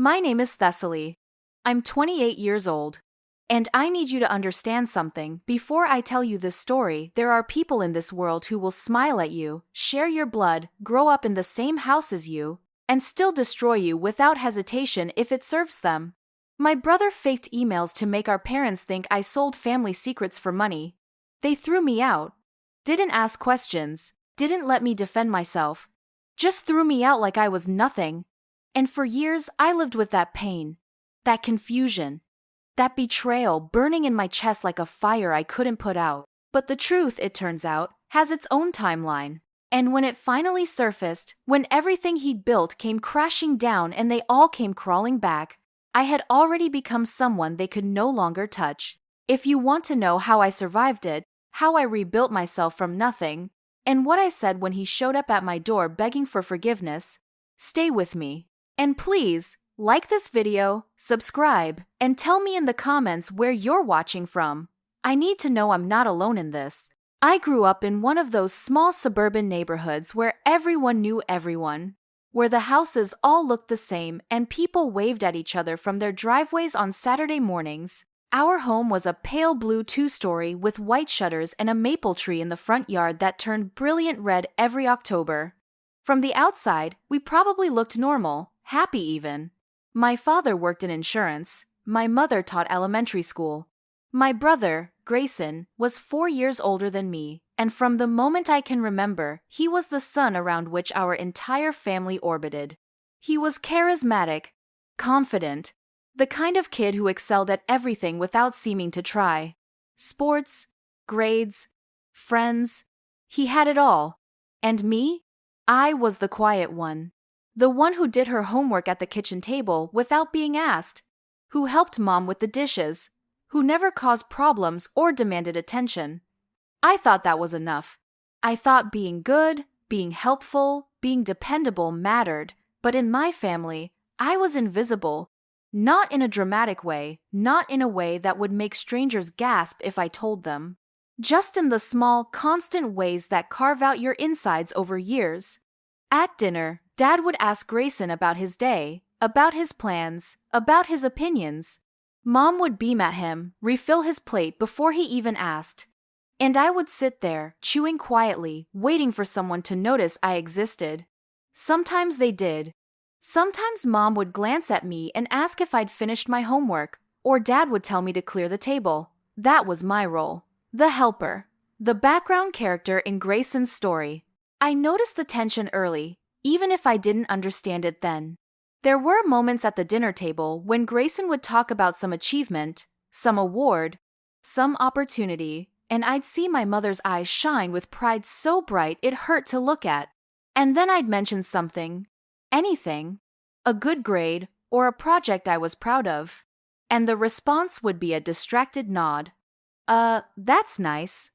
My name is Thessaly. I'm 28 years old. And I need you to understand something. Before I tell you this story, there are people in this world who will smile at you, share your blood, grow up in the same house as you, and still destroy you without hesitation if it serves them. My brother faked emails to make our parents think I sold family secrets for money. They threw me out. Didn't ask questions, didn't let me defend myself. Just threw me out like I was nothing. And for years, I lived with that pain, that confusion, that betrayal burning in my chest like a fire I couldn't put out. But the truth, it turns out, has its own timeline. And when it finally surfaced, when everything he'd built came crashing down and they all came crawling back, I had already become someone they could no longer touch. If you want to know how I survived it, how I rebuilt myself from nothing, and what I said when he showed up at my door begging for forgiveness, stay with me. And please, like this video, subscribe, and tell me in the comments where you're watching from. I need to know I'm not alone in this. I grew up in one of those small suburban neighborhoods where everyone knew everyone, where the houses all looked the same and people waved at each other from their driveways on Saturday mornings. Our home was a pale blue two-story with white shutters and a maple tree in the front yard that turned brilliant red every October. From the outside, we probably looked normal, happy even. My father worked in insurance. My mother taught elementary school. My brother, Grayson, was 4 years older than me, and from the moment I can remember, he was the sun around which our entire family orbited. He was charismatic, confident, the kind of kid who excelled at everything without seeming to try. Sports, grades, friends, he had it all. And me? I was the quiet one. The one who did her homework at the kitchen table without being asked, who helped mom with the dishes, who never caused problems or demanded attention. I thought that was enough. I thought being good, being helpful, being dependable mattered, but in my family, I was invisible. Not in a dramatic way, not in a way that would make strangers gasp if I told them. Just in the small, constant ways that carve out your insides over years. At dinner, Dad would ask Grayson about his day, about his plans, about his opinions. Mom would beam at him, refill his plate before he even asked. And I would sit there, chewing quietly, waiting for someone to notice I existed. Sometimes they did. Sometimes Mom would glance at me and ask if I'd finished my homework, or Dad would tell me to clear the table. That was my role. The helper. The background character in Grayson's story. I noticed the tension early, even if I didn't understand it then. There were moments at the dinner table when Grayson would talk about some achievement, some award, some opportunity, and I'd see my mother's eyes shine with pride so bright it hurt to look at. And then I'd mention something, anything, a good grade, or a project I was proud of. And the response would be a distracted nod. That's nice.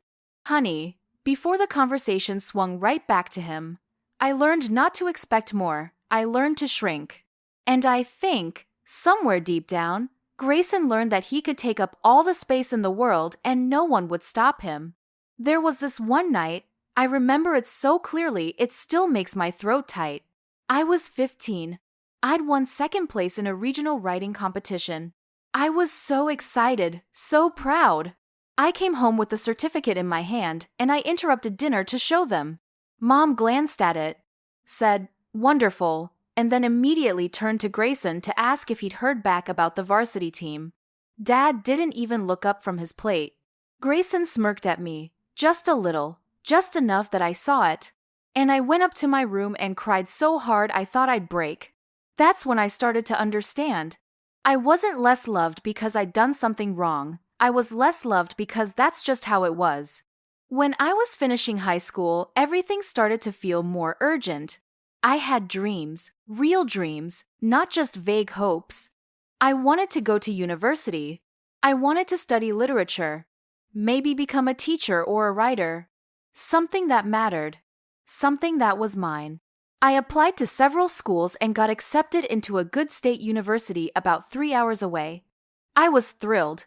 Honey, before the conversation swung right back to him. I learned not to expect more. I learned to shrink. And I think, somewhere deep down, Grayson learned that he could take up all the space in the world and no one would stop him. There was this one night, I remember it so clearly it still makes my throat tight. I was 15. I'd won second place in a regional writing competition. I was so excited, so proud. I came home with the certificate in my hand, and I interrupted dinner to show them. Mom glanced at it, said, "Wonderful," and then immediately turned to Grayson to ask if he'd heard back about the varsity team. Dad didn't even look up from his plate. Grayson smirked at me, just a little, just enough that I saw it. And I went up to my room and cried so hard I thought I'd break. That's when I started to understand. I wasn't less loved because I'd done something wrong. I was less loved because that's just how it was. When I was finishing high school, everything started to feel more urgent. I had dreams, real dreams, not just vague hopes. I wanted to go to university. I wanted to study literature. Maybe become a teacher or a writer. Something that mattered. Something that was mine. I applied to several schools and got accepted into a good state university about 3 hours away. I was thrilled.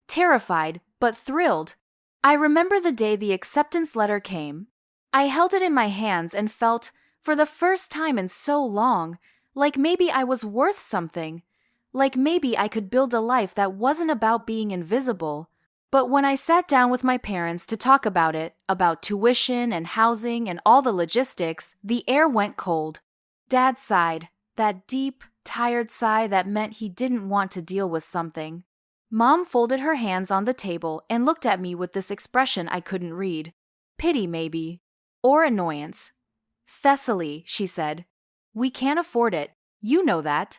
Terrified, but thrilled. I remember the day the acceptance letter came. I held it in my hands and felt, for the first time in so long, Like maybe I was worth something. Like maybe I could build a life that wasn't about being invisible. But when I sat down with my parents to talk about it, about tuition and housing and all the logistics, the air went cold. Dad sighed, that deep, tired sigh that meant he didn't want to deal with something. Mom folded her hands on the table and looked at me with this expression I couldn't read. Pity, maybe. Or annoyance. Thessaly, she said. We can't afford it. You know that.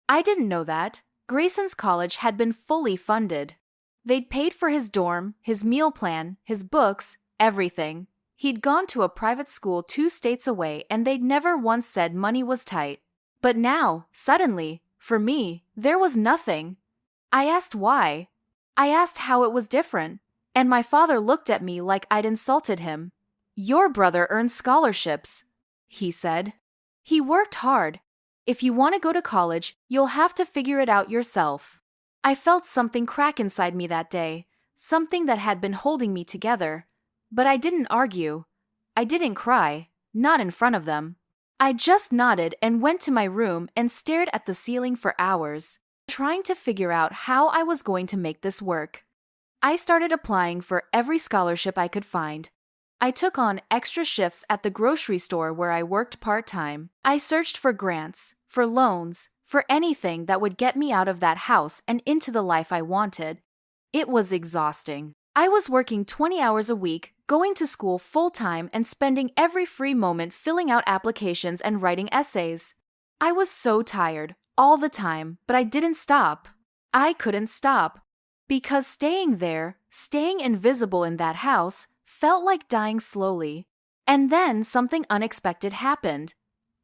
I didn't know that. Grayson's college had been fully funded. They'd paid for his dorm, his meal plan, his books, everything. He'd gone to a private school 2 states away and they'd never once said money was tight. But now, suddenly, for me, there was nothing. I asked why. I asked how it was different. And my father looked at me like I'd insulted him. Your brother earned scholarships, he said. He worked hard. If you want to go to college, you'll have to figure it out yourself. I felt something crack inside me that day, something that had been holding me together. But I didn't argue. I didn't cry, not in front of them. I just nodded and went to my room and stared at the ceiling for hours, trying to figure out how I was going to make this work. I started applying for every scholarship I could find. I took on extra shifts at the grocery store where I worked part-time. I searched for grants, for loans, for anything that would get me out of that house and into the life I wanted. It was exhausting. I was working 20 hours a week, going to school full-time and spending every free moment filling out applications and writing essays. I was so tired, all the time, but I didn't stop. I couldn't stop. Because staying there, staying invisible in that house, felt like dying slowly. And then something unexpected happened.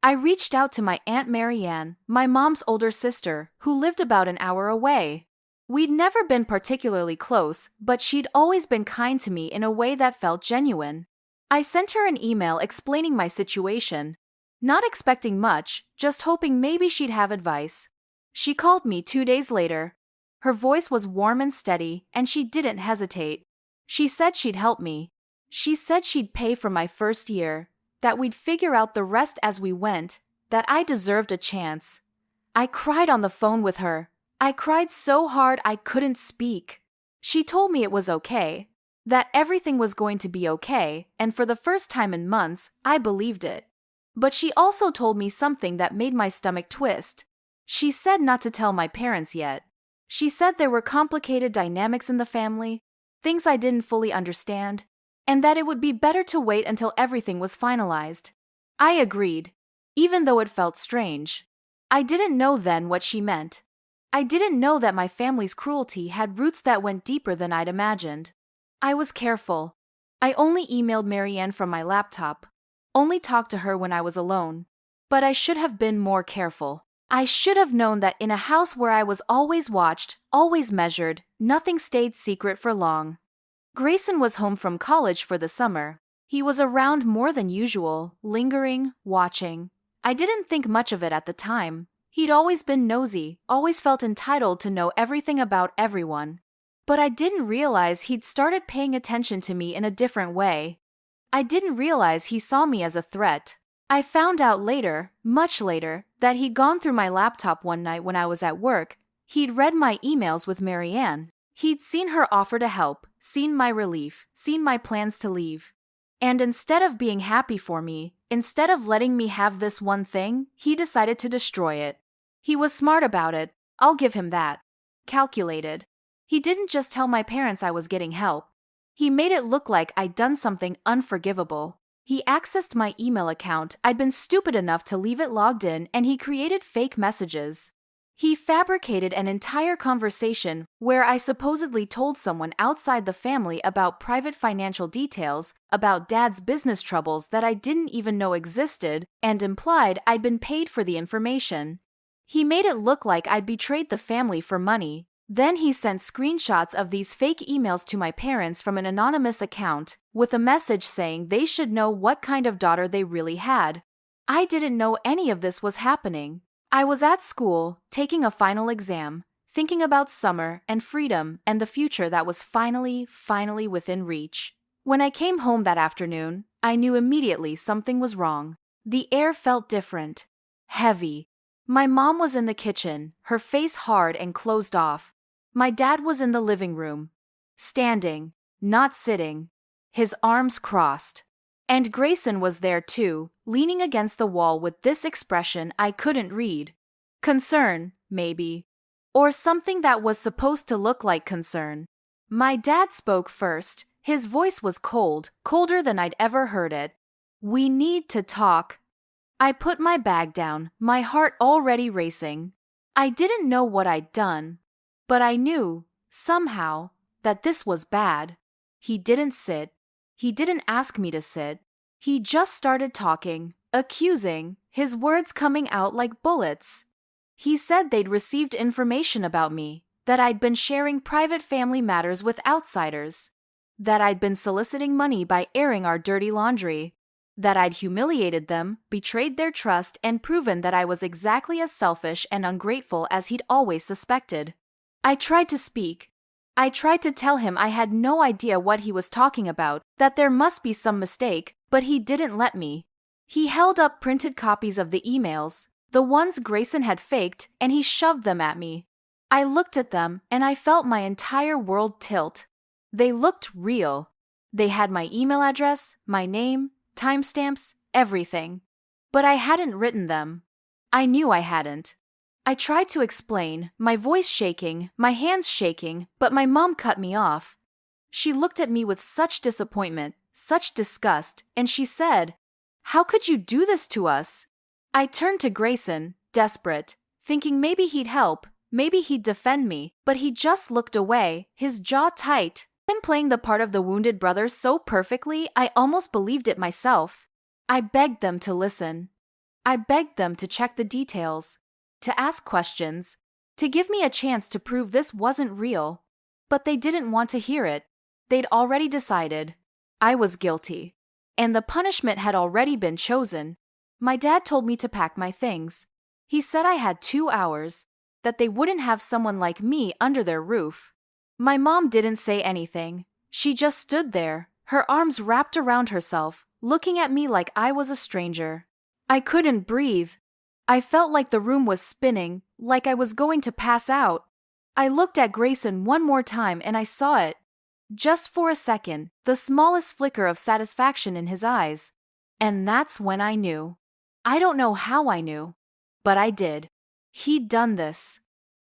I reached out to my Aunt Marianne, my mom's older sister, who lived about an hour away. We'd never been particularly close, but she'd always been kind to me in a way that felt genuine. I sent her an email explaining my situation. Not expecting much, just hoping maybe she'd have advice. She called me 2 days later. Her voice was warm and steady, and she didn't hesitate. She said she'd help me. She said she'd pay for my first year, that we'd figure out the rest as we went, that I deserved a chance. I cried on the phone with her. I cried so hard I couldn't speak. She told me it was okay, that everything was going to be okay, and for the first time in months, I believed it. But she also told me something that made my stomach twist. She said not to tell my parents yet. She said there were complicated dynamics in the family, things I didn't fully understand, and that it would be better to wait until everything was finalized. I agreed, even though it felt strange. I didn't know then what she meant. I didn't know that my family's cruelty had roots that went deeper than I'd imagined. I was careful. I only emailed Marianne from my laptop, only talked to her when I was alone. But I should have been more careful. I should have known that in a house where I was always watched, always measured, nothing stayed secret for long. Grayson was home from college for the summer. He was around more than usual, lingering, watching. I didn't think much of it at the time. He'd always been nosy, always felt entitled to know everything about everyone. But I didn't realize he'd started paying attention to me in a different way. I didn't realize he saw me as a threat. I found out later, much later, that he'd gone through my laptop one night when I was at work. He'd read my emails with Marianne. He'd seen her offer to help, seen my relief, seen my plans to leave. And instead of being happy for me, instead of letting me have this one thing, he decided to destroy it. He was smart about it, I'll give him that. Calculated. He didn't just tell my parents I was getting help. He made it look like I'd done something unforgivable. He accessed my email account. I'd been stupid enough to leave it logged in, and he created fake messages. He fabricated an entire conversation where I supposedly told someone outside the family about private financial details, about Dad's business troubles that I didn't even know existed, and implied I'd been paid for the information. He made it look like I'd betrayed the family for money. Then he sent screenshots of these fake emails to my parents from an anonymous account, with a message saying they should know what kind of daughter they really had. I didn't know any of this was happening. I was at school, taking a final exam, thinking about summer and freedom and the future that was finally within reach. When I came home that afternoon, I knew immediately something was wrong. The air felt different. Heavy. My mom was in the kitchen, her face hard and closed off. My dad was in the living room, standing, not sitting, his arms crossed. And Grayson was there too, leaning against the wall with this expression I couldn't read. Concern, maybe. Or something that was supposed to look like concern. My dad spoke first. His voice was cold, colder than I'd ever heard it. "We need to talk." I put my bag down, my heart already racing. I didn't know what I'd done, but I knew, somehow, that this was bad. He didn't sit. He didn't ask me to sit. He just started talking, accusing, his words coming out like bullets. He said they'd received information about me, that I'd been sharing private family matters with outsiders, that I'd been soliciting money by airing our dirty laundry, that I'd humiliated them, betrayed their trust, and proven that I was exactly as selfish and ungrateful as he'd always suspected. I tried to speak. I tried to tell him I had no idea what he was talking about, that there must be some mistake, but he didn't let me. He held up printed copies of the emails, the ones Grayson had faked, and he shoved them at me. I looked at them, and I felt my entire world tilt. They looked real. They had my email address, my name, timestamps, everything. But I hadn't written them. I knew I hadn't. I tried to explain, my voice shaking, my hands shaking, but my mom cut me off. She looked at me with such disappointment, such disgust, and she said, "How could you do this to us?" I turned to Grayson, desperate, thinking maybe he'd help, maybe he'd defend me, but he just looked away, his jaw tight. Him playing the part of the wounded brother so perfectly, I almost believed it myself. I begged them to listen. I begged them to check the details, to ask questions, to give me a chance to prove this wasn't real. But they didn't want to hear it. They'd already decided. I was guilty. And the punishment had already been chosen. My dad told me to pack my things. He said I had 2 hours, that they wouldn't have someone like me under their roof. My mom didn't say anything. She just stood there, her arms wrapped around herself, looking at me like I was a stranger. I couldn't breathe. I felt like the room was spinning, like I was going to pass out. I looked at Grayson one more time and I saw it. Just for a second, the smallest flicker of satisfaction in his eyes. And that's when I knew. I don't know how I knew, but I did. He'd done this.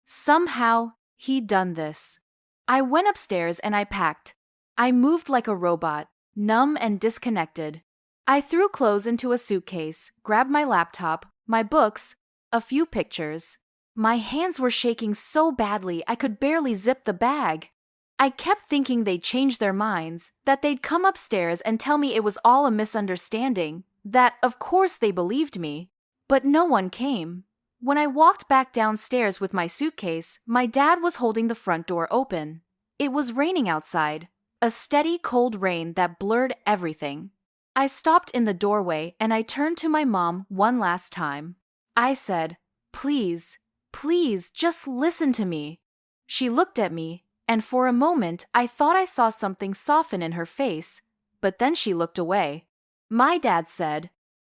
Somehow, he'd done this. I went upstairs and I packed. I moved like a robot, numb and disconnected. I threw clothes into a suitcase, grabbed my laptop, my books, a few pictures. My hands were shaking so badly I could barely zip the bag. I kept thinking they'd change their minds, that they'd come upstairs and tell me it was all a misunderstanding, that, of course, they believed me. But no one came. When I walked back downstairs with my suitcase, my dad was holding the front door open. It was raining outside, a steady, cold rain that blurred everything. I stopped in the doorway and I turned to my mom one last time. I said, "Please, please, just listen to me." She looked at me, and for a moment I thought I saw something soften in her face, but then she looked away. My dad said,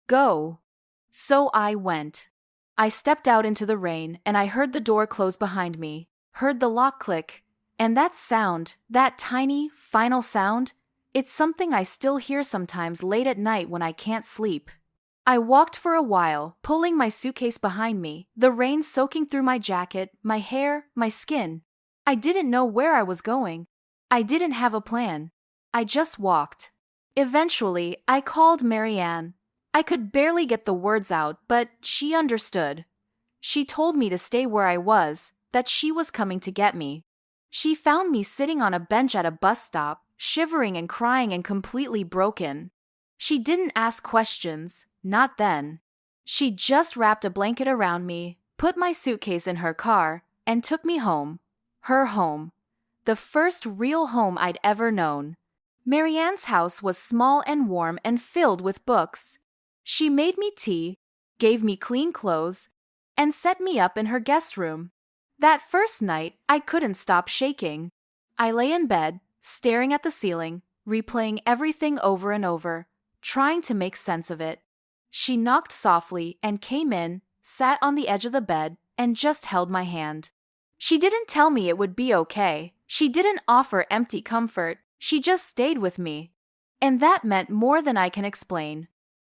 "Go." So I went. I stepped out into the rain and I heard the door close behind me, heard the lock click, and that sound, that tiny, final sound, it's something I still hear sometimes late at night when I can't sleep. I walked for a while, pulling my suitcase behind me, the rain soaking through my jacket, my hair, my skin. I didn't know where I was going. I didn't have a plan. I just walked. Eventually, I called Marianne. I could barely get the words out, but she understood. She told me to stay where I was, that she was coming to get me. She found me sitting on a bench at a bus stop, shivering and crying and completely broken. She didn't ask questions, not then. She just wrapped a blanket around me, put my suitcase in her car, and took me home. Her home. The first real home I'd ever known. Marianne's house was small and warm and filled with books. She made me tea, gave me clean clothes, and set me up in her guest room. That first night, I couldn't stop shaking. I lay in bed, staring at the ceiling, replaying everything over and over, trying to make sense of it. She knocked softly and came in, sat on the edge of the bed, and just held my hand. She didn't tell me it would be okay. She didn't offer empty comfort. She just stayed with me. And that meant more than I can explain.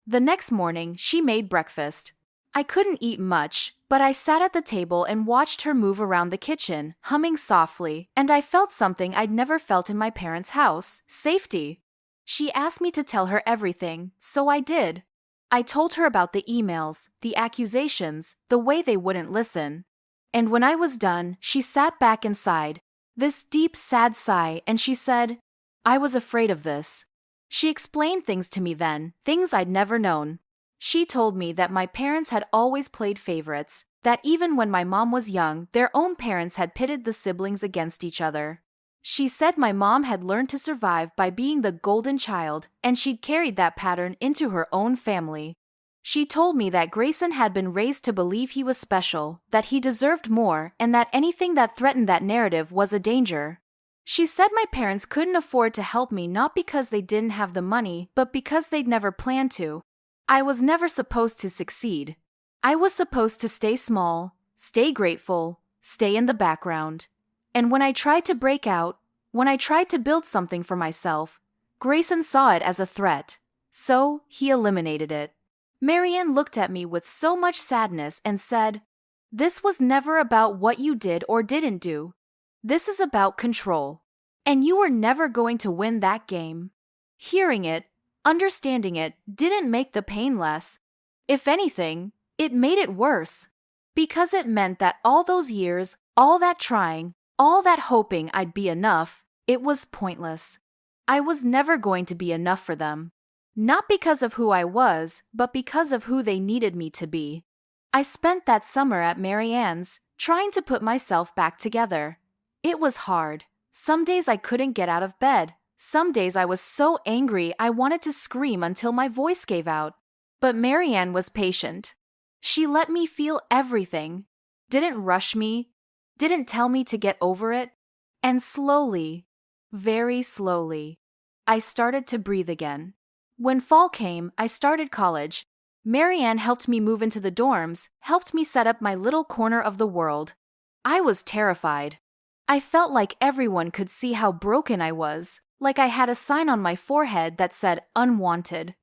The next morning, she made breakfast. I couldn't eat much, but I sat at the table and watched her move around the kitchen, humming softly, and I felt something I'd never felt in my parents' house: safety. She asked me to tell her everything, so I did. I told her about the emails, the accusations, the way they wouldn't listen. And when I was done, she sat back and sighed, this deep, sad sigh, and she said, "I was afraid of this." She explained things to me then, things I'd never known. She told me that my parents had always played favorites, that even when my mom was young, their own parents had pitted the siblings against each other. She said my mom had learned to survive by being the golden child, and she'd carried that pattern into her own family. She told me that Grayson had been raised to believe he was special, that he deserved more, and that anything that threatened that narrative was a danger. She said my parents couldn't afford to help me not because they didn't have the money, but because they'd never planned to. I was never supposed to succeed. I was supposed to stay small, stay grateful, stay in the background. And when I tried to break out, when I tried to build something for myself, Grayson saw it as a threat. So, he eliminated it. Marianne looked at me with so much sadness and said, "This was never about what you did or didn't do. This is about control. And you were never going to win that game." Hearing it, understanding it, didn't make the pain less. If anything, it made it worse. Because it meant that all those years, all that trying, all that hoping I'd be enough, it was pointless. I was never going to be enough for them. Not because of who I was, but because of who they needed me to be. I spent that summer at Marianne's, trying to put myself back together. It was hard. Some days I couldn't get out of bed. Some days I was so angry I wanted to scream until my voice gave out. But Marianne was patient. She let me feel everything, didn't rush me, didn't tell me to get over it, and slowly, very slowly, I started to breathe again. When fall came, I started college. Marianne helped me move into the dorms, helped me set up my little corner of the world. I was terrified. I felt like everyone could see how broken I was, like I had a sign on my forehead that said unwanted.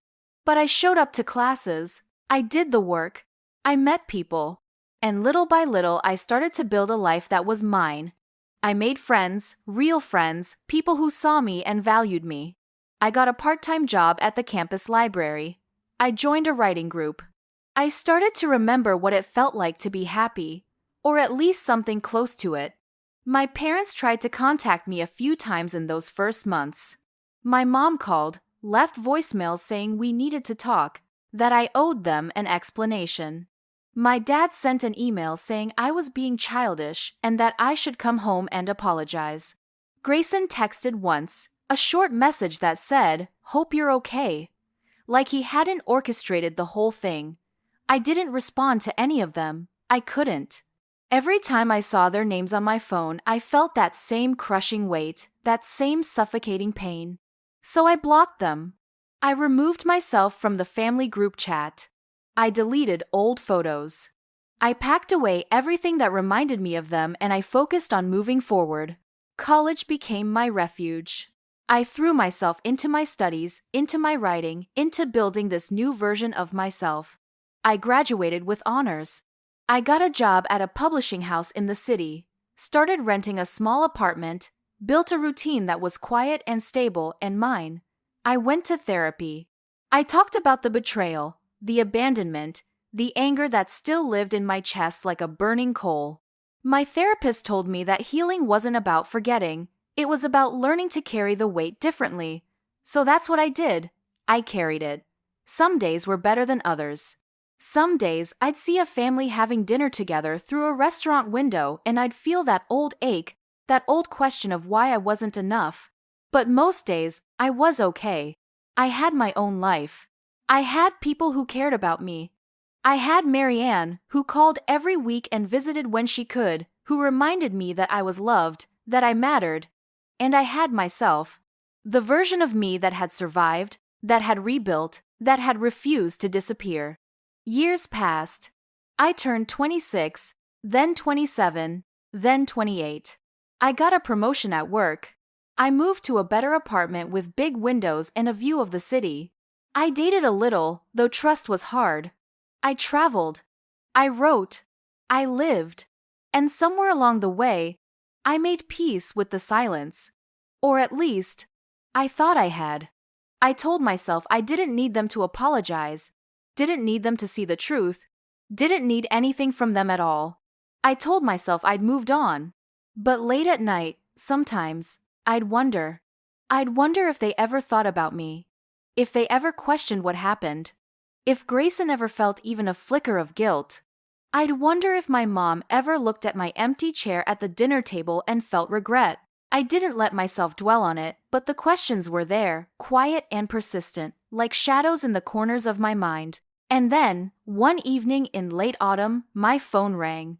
But I showed up to classes, I did the work, I met people, and little by little I started to build a life that was mine. I made friends, real friends, people who saw me and valued me. I got a part-time job at the campus library. I joined a writing group. I started to remember what it felt like to be happy, or at least something close to it. My parents tried to contact me a few times in those first months. My mom called, left voicemails saying we needed to talk, that I owed them an explanation. My dad sent an email saying I was being childish and that I should come home and apologize. Grayson texted once, a short message that said, "Hope you're okay." Like he hadn't orchestrated the whole thing. I didn't respond to any of them. I couldn't. Every time I saw their names on my phone, I felt that same crushing weight, that same suffocating pain. So I blocked them. I removed myself from the family group chat. I deleted old photos. I packed away everything that reminded me of them and I focused on moving forward. College became my refuge. I threw myself into my studies, into my writing, into building this new version of myself. I graduated with honors. I got a job at a publishing house in the city, started renting a small apartment, built a routine that was quiet and stable and mine. I went to therapy. I talked about the betrayal, the abandonment, the anger that still lived in my chest like a burning coal. My therapist told me that healing wasn't about forgetting. It was about learning to carry the weight differently. So that's what I did. I carried it. Some days were better than others. Some days I'd see a family having dinner together through a restaurant window and I'd feel that old ache, that old question of why I wasn't enough. But most days, I was okay. I had my own life. I had people who cared about me. I had Marianne, who called every week and visited when she could, who reminded me that I was loved, that I mattered. And I had myself. The version of me that had survived, that had rebuilt, that had refused to disappear. Years passed. I turned 26, then 27, then 28. I got a promotion at work. I moved to a better apartment with big windows and a view of the city. I dated a little, though trust was hard. I traveled. I wrote. I lived. And somewhere along the way, I made peace with the silence. Or at least, I thought I had. I told myself I didn't need them to apologize, didn't need them to see the truth, didn't need anything from them at all. I told myself I'd moved on. But late at night, sometimes, I'd wonder. I'd wonder if they ever thought about me. If they ever questioned what happened. If Grayson ever felt even a flicker of guilt. I'd wonder if my mom ever looked at my empty chair at the dinner table and felt regret. I didn't let myself dwell on it, but the questions were there, quiet and persistent, like shadows in the corners of my mind. And then, one evening in late autumn, my phone rang.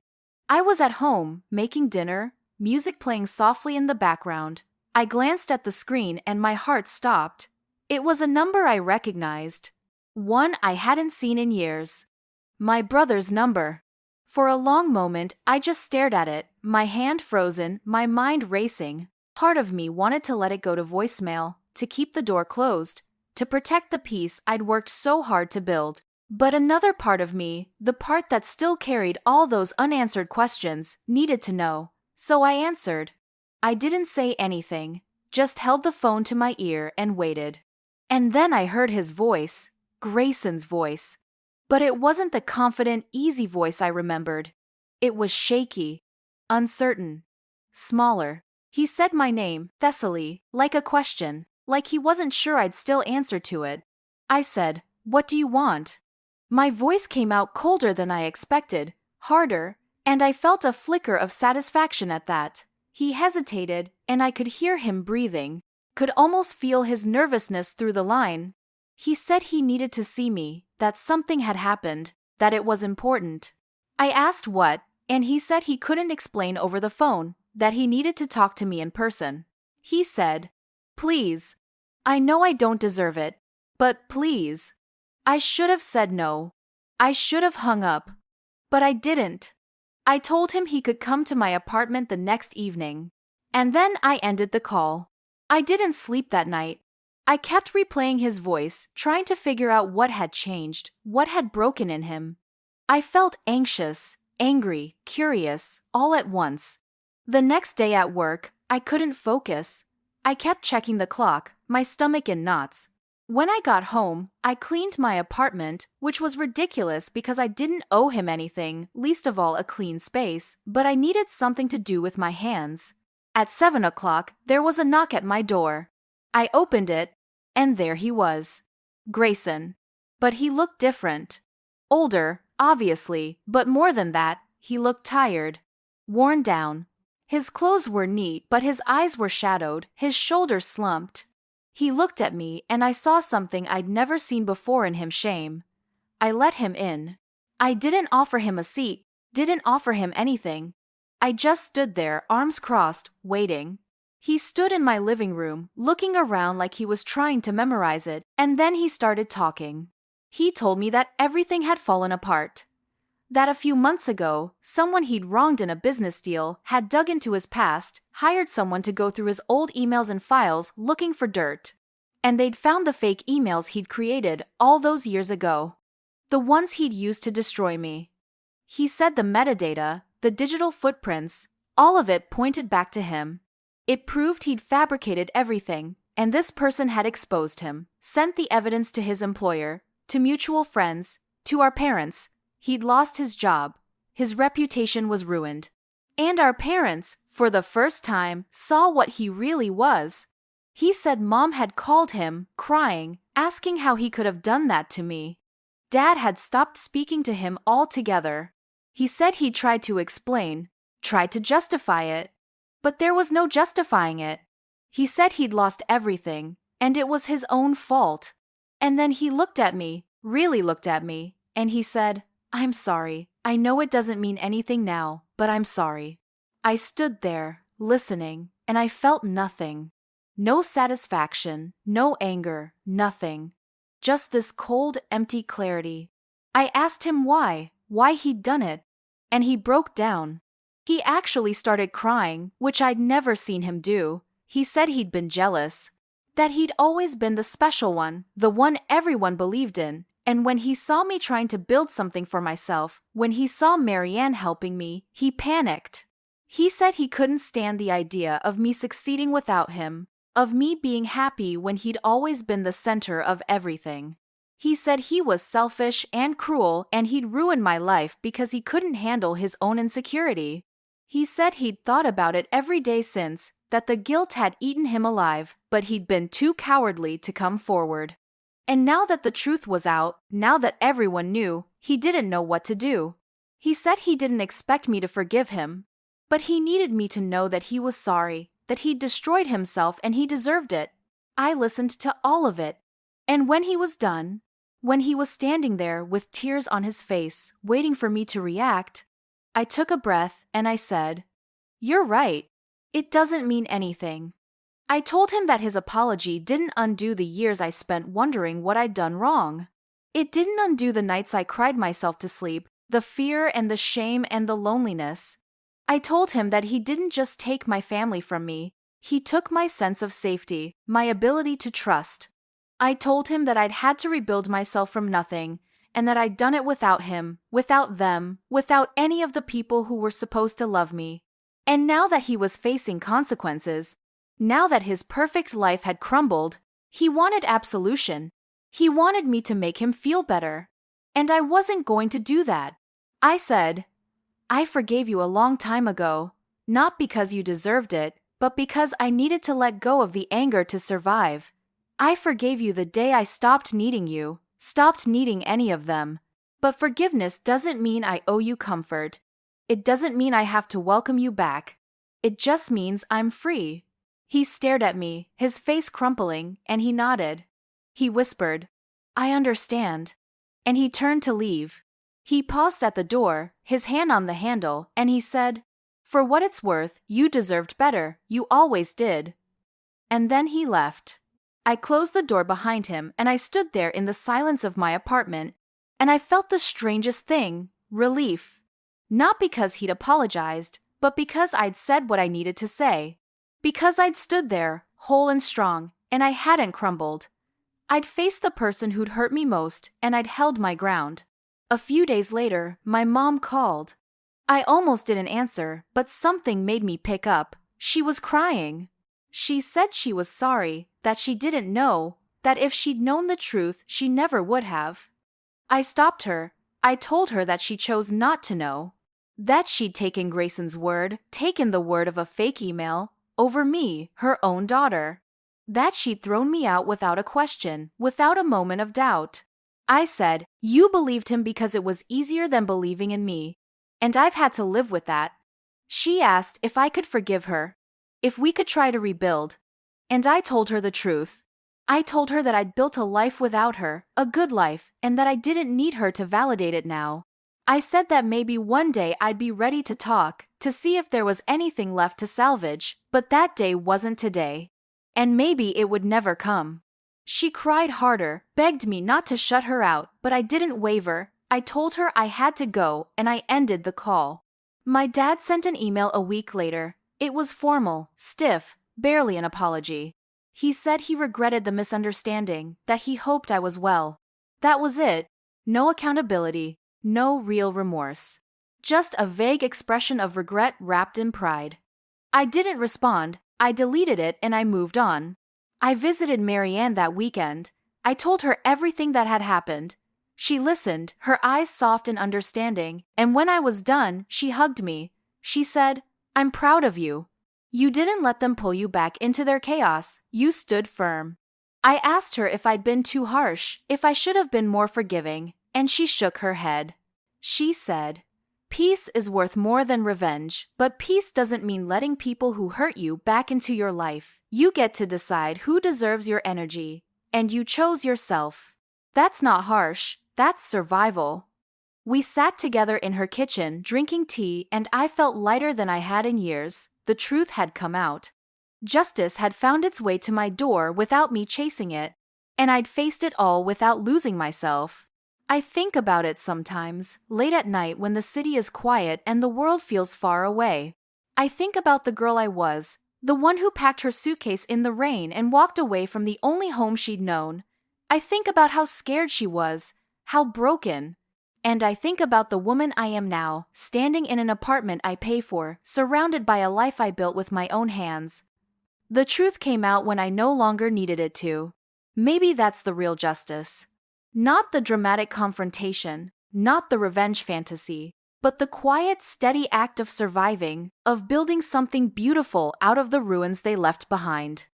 I was at home, making dinner, music playing softly in the background. I glanced at the screen and my heart stopped. It was a number I recognized. One I hadn't seen in years. My brother's number. For a long moment, I just stared at it, my hand frozen, my mind racing. Part of me wanted to let it go to voicemail, to keep the door closed, to protect the peace I'd worked so hard to build. But another part of me, the part that still carried all those unanswered questions, needed to know. So I answered. I didn't say anything, just held the phone to my ear and waited. And then I heard his voice, Grayson's voice. But it wasn't the confident, easy voice I remembered. It was shaky, uncertain, smaller. He said my name, Thessaly, like a question, like he wasn't sure I'd still answer to it. I said, "What do you want?" My voice came out colder than I expected, harder, and I felt a flicker of satisfaction at that. He hesitated, and I could hear him breathing, could almost feel his nervousness through the line. He said he needed to see me, that something had happened, that it was important. I asked what, and he said he couldn't explain over the phone, that he needed to talk to me in person. He said, "Please. I know I don't deserve it, but please." I should have said no. I should have hung up. But I didn't. I told him he could come to my apartment the next evening. And then I ended the call. I didn't sleep that night. I kept replaying his voice, trying to figure out what had changed, what had broken in him. I felt anxious, angry, curious, all at once. The next day at work, I couldn't focus. I kept checking the clock, my stomach in knots. When I got home, I cleaned my apartment, which was ridiculous because I didn't owe him anything, least of all a clean space, but I needed something to do with my hands. At 7 o'clock, there was a knock at my door. I opened it, and there he was. Grayson. But he looked different. Older, obviously, but more than that, he looked tired. Worn down. His clothes were neat, but his eyes were shadowed, his shoulders slumped. He looked at me, and I saw something I'd never seen before in him: shame. I let him in. I didn't offer him a seat, didn't offer him anything. I just stood there, arms crossed, waiting. He stood in my living room, looking around like he was trying to memorize it, and then he started talking. He told me that everything had fallen apart. That a few months ago, someone he'd wronged in a business deal had dug into his past, hired someone to go through his old emails and files looking for dirt. And they'd found the fake emails he'd created all those years ago. The ones he'd used to destroy me. He said the metadata, the digital footprints, all of it pointed back to him. It proved he'd fabricated everything, and this person had exposed him, sent the evidence to his employer, to mutual friends, to our parents. He'd lost his job. His reputation was ruined. And our parents, for the first time, saw what he really was. He said Mom had called him, crying, asking how he could have done that to me. Dad had stopped speaking to him altogether. He said he tried to explain, tried to justify it. But there was no justifying it. He said he'd lost everything, and it was his own fault. And then he looked at me, really looked at me, and he said, "I'm sorry. I know it doesn't mean anything now, but I'm sorry." I stood there, listening, and I felt nothing. No satisfaction, no anger, nothing. Just this cold, empty clarity. I asked him why why he'd done it. And he broke down. He actually started crying, which I'd never seen him do. He said he'd been jealous. That he'd always been the special one, the one everyone believed in. And when he saw me trying to build something for myself, when he saw Marianne helping me, he panicked. He said he couldn't stand the idea of me succeeding without him, of me being happy when he'd always been the center of everything. He said he was selfish and cruel and he'd ruin my life because he couldn't handle his own insecurity. He said he'd thought about it every day since, that the guilt had eaten him alive, but he'd been too cowardly to come forward. And now that the truth was out, now that everyone knew, he didn't know what to do. He said he didn't expect me to forgive him, but he needed me to know that he was sorry, that he'd destroyed himself and he deserved it. I listened to all of it. And when he was done, when he was standing there with tears on his face, waiting for me to react, I took a breath and I said, "You're right. It doesn't mean anything." I told him that his apology didn't undo the years I spent wondering what I'd done wrong. It didn't undo the nights I cried myself to sleep, the fear and the shame and the loneliness. I told him that he didn't just take my family from me, he took my sense of safety, my ability to trust. I told him that I'd had to rebuild myself from nothing, and that I'd done it without him, without them, without any of the people who were supposed to love me. And now that he was facing consequences, now that his perfect life had crumbled, he wanted absolution. He wanted me to make him feel better. And I wasn't going to do that. I said, "I forgave you a long time ago, not because you deserved it, but because I needed to let go of the anger to survive. I forgave you the day I stopped needing you, stopped needing any of them. But forgiveness doesn't mean I owe you comfort. It doesn't mean I have to welcome you back. It just means I'm free." He stared at me, his face crumpling, and he nodded. He whispered, "I understand." And he turned to leave. He paused at the door, his hand on the handle, and he said, "For what it's worth, you deserved better, you always did." And then he left. I closed the door behind him and I stood there in the silence of my apartment, and I felt the strangest thing, relief. Not because he'd apologized, but because I'd said what I needed to say. Because I'd stood there, whole and strong, and I hadn't crumbled. I'd faced the person who'd hurt me most, and I'd held my ground. A few days later, my mom called. I almost didn't answer, but something made me pick up. She was crying. She said she was sorry, that she didn't know, that if she'd known the truth, she never would have. I stopped her. I told her that she chose not to know. That she'd taken Grayson's word, taken the word of a fake email, over me, her own daughter. That she'd thrown me out without a question, without a moment of doubt. I said, "You believed him because it was easier than believing in me. And I've had to live with that." She asked if I could forgive her, if we could try to rebuild. And I told her the truth. I told her that I'd built a life without her, a good life, and that I didn't need her to validate it now. I said that maybe one day I'd be ready to talk, to see if there was anything left to salvage, but that day wasn't today. And maybe it would never come. She cried harder, begged me not to shut her out, but I didn't waver. I told her I had to go, and I ended the call. My dad sent an email a week later. It was formal, stiff, barely an apology. He said he regretted the misunderstanding, that he hoped I was well. That was it. No accountability, no real remorse. Just a vague expression of regret wrapped in pride. I didn't respond. I deleted it and I moved on. I visited Marianne that weekend. I told her everything that had happened. She listened, her eyes soft and understanding, and when I was done, she hugged me. She said, "I'm proud of you. You didn't let them pull you back into their chaos. You stood firm." I asked her if I'd been too harsh, if I should have been more forgiving, and she shook her head. She said, "Peace is worth more than revenge, but peace doesn't mean letting people who hurt you back into your life. You get to decide who deserves your energy, and you chose yourself. That's not harsh, that's survival." We sat together in her kitchen drinking tea, and I felt lighter than I had in years. The truth had come out. Justice had found its way to my door without me chasing it, and I'd faced it all without losing myself. I think about it sometimes, late at night when the city is quiet and the world feels far away. I think about the girl I was, the one who packed her suitcase in the rain and walked away from the only home she'd known. I think about how scared she was, how broken. And I think about the woman I am now, standing in an apartment I pay for, surrounded by a life I built with my own hands. The truth came out when I no longer needed it to. Maybe that's the real justice. Not the dramatic confrontation, not the revenge fantasy, but the quiet, steady act of surviving, of building something beautiful out of the ruins they left behind.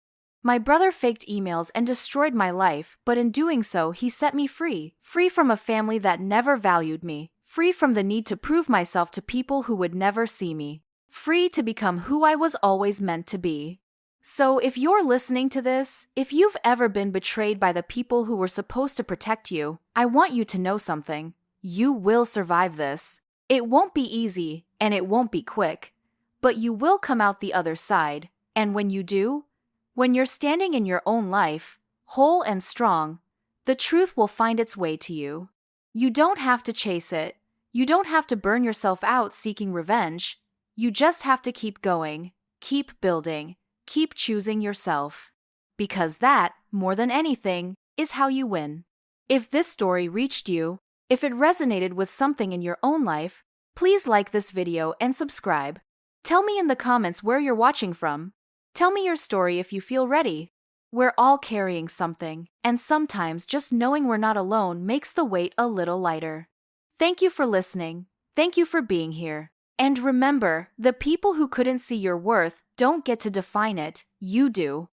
My brother faked emails and destroyed my life, but in doing so, he set me free, free from a family that never valued me, free from the need to prove myself to people who would never see me, free to become who I was always meant to be. So if you're listening to this, if you've ever been betrayed by the people who were supposed to protect you, I want you to know something. You will survive this. It won't be easy, and it won't be quick, but you will come out the other side, and when you do, when you're standing in your own life, whole and strong, the truth will find its way to you. You don't have to chase it. You don't have to burn yourself out seeking revenge. You just have to keep going, keep building, keep choosing yourself. Because that, more than anything, is how you win. If this story reached you, if it resonated with something in your own life, please like this video and subscribe. Tell me in the comments where you're watching from. Tell me your story if you feel ready. We're all carrying something, and sometimes just knowing we're not alone makes the weight a little lighter. Thank you for listening. Thank you for being here. And remember, the people who couldn't see your worth don't get to define it, you do.